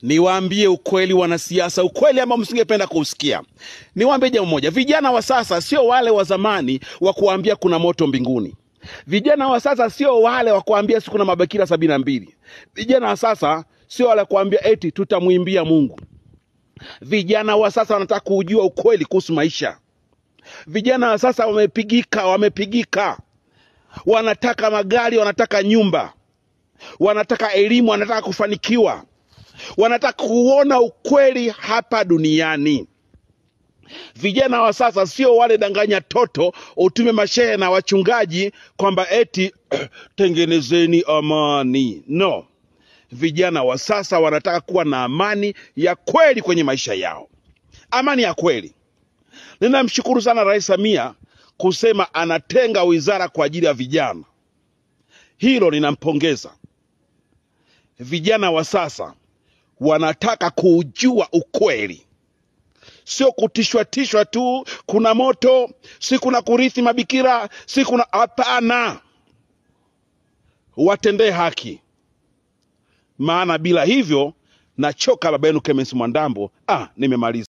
Niwaambie ukweli wanasiasa, ukweli ambao msingependa kusikia. Niwaambie jambo moja, vijana wa sasa sio wale wa zamani wa kuambia kuna moto mbinguni. Vijana wa sasa sio wale wa kuambia siku na mabakira 72. Vijana wa sasa sio wale kuambia eti tutamuimbia Mungu. Vijana wa sasa wanataka kujua ukweli kuhusu maisha. Vijana wa sasa wamepigika. Wanataka magari, wanataka nyumba. Wanataka elimu, wanataka kufanikiwa. Wanataka kuona ukweli hapa duniani. Vijana wa sasa sio wale danganya toto utume mashehe na wachungaji kwamba eti tengenezeni amani. No. Vijana wa sasa wanataka kuwa na amani ya kweli kwenye maisha yao. Amani ya kweli. Ninamshukuru sana Rais Samia kusema anatenga wizara kwa ajili ya vijana. Hilo ninampongeza. Vijana wa sasa wanataka kujua ukweli. Sio kutishwa tu, kuna moto, si kuna kurithi mabikira, si kuna hapana. Watendee haki. Maana bila hivyo nachoka baba yenu Clemence Mwandambo. Nimemaliza.